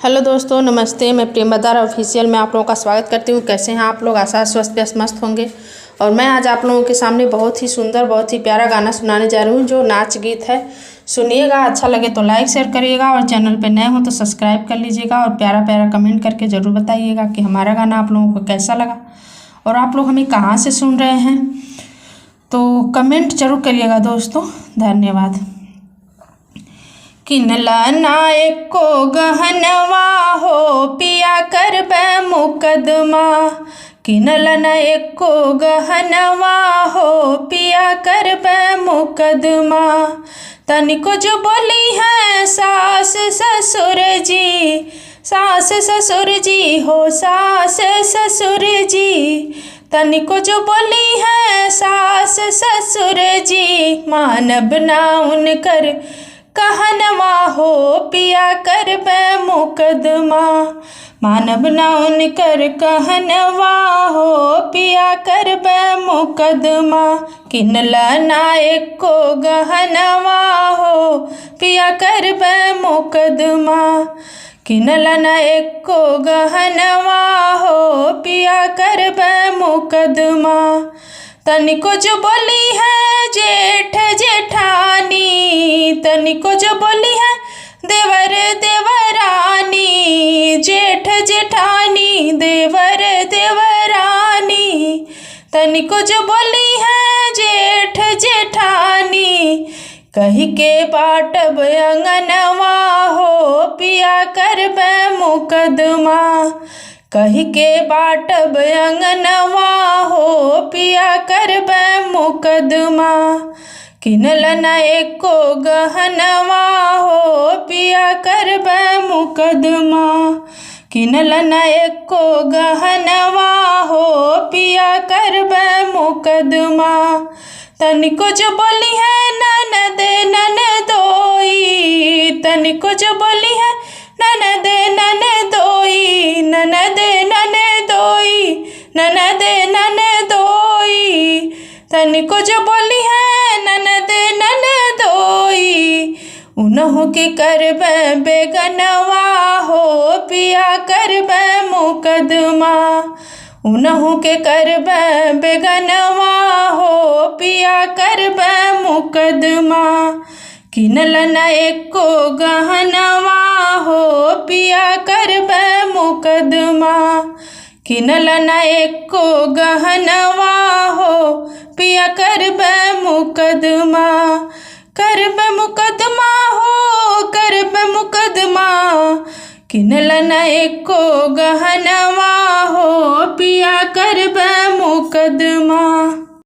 Hello दोस्तों, नमस्ते। मैं प्रेम बदार ऑफिशियल में आप लोगों का स्वागत करती हूँ। कैसे हैं आप लोग? आशा स्वस्थ मस्त होंगे। और मैं आज आप लोगों के सामने बहुत ही सुंदर, बहुत ही प्यारा गाना सुनाने जा रही हूँ, जो नाच गीत है। सुनिएगा, अच्छा लगे तो लाइक शेयर करिएगा, और चैनल पे नए हो तो सब्सक्राइब कर लीजिएगा, और प्यारा प्यारा कमेंट करके ज़रूर बताइएगा कि हमारा गाना आप लोगों को कैसा लगा और आप लोग हमें कहाँ से सुन रहे हैं। तो कमेंट जरूर करिएगा दोस्तों। धन्यवाद। किनला ना एको गहनवा हो, पिया करबै मुकदमा। किनला ना एको गहनवा हो, पिया करबै मुकदमा। तनिको जो बोली है सास ससुर जी, सास ससुर जी हो, सास ससुर जी। तनिको जो बोली है सास ससुर जी, मानब ना उनकर कहनवा हो, पिया करबै मुकदमा। मानब ना उनकर कहनवा हो, पिया करबै मुकदमा। किनला ना एको गहनवा हो, पिया करबै मुकदमा। किनला ना एको गहनवा हो, पिया करबै मुकदमा। तनिको जो बोली है जेठ जेठानी, तनिको जो बोली है देवर देवरानी, जेठ जेठानी देवर देवरानी। तनिको जो बोली है जेठ जेठानी, कही के बाटब अंगनवा हो, पिया करबै मुकदमा। कही के बाटब अंगनवा हो, पिया करबै मुकदमा। किनला ना एको गहनवा हो, पिया करबै मुकदमा। किनला ना एको गहनवा हो, पिया करबै मुकदमा। तनिको जो बोली है ननद ननदोई, तनिको जो बोली है ननद ननदोई, ननद ननदोई, ननद ननदोई। तनिको जो बोली है ननद ननदोई, उनहु के करबै बेगनवा हो, पिया करबै मुकदमा। उनहु के करबै बेगनवा हो, पिया करबै मुकदमा। किनला ना एको गहनवा हो, पिया करबै मुकदमा। किनला ना एको गहनवा हो, पिया करबै मुकदमा। करबै मुकदमा हो, करबै मुकदमा। किनला ना एको गहनवा हो, पिया करबै मुकदमा।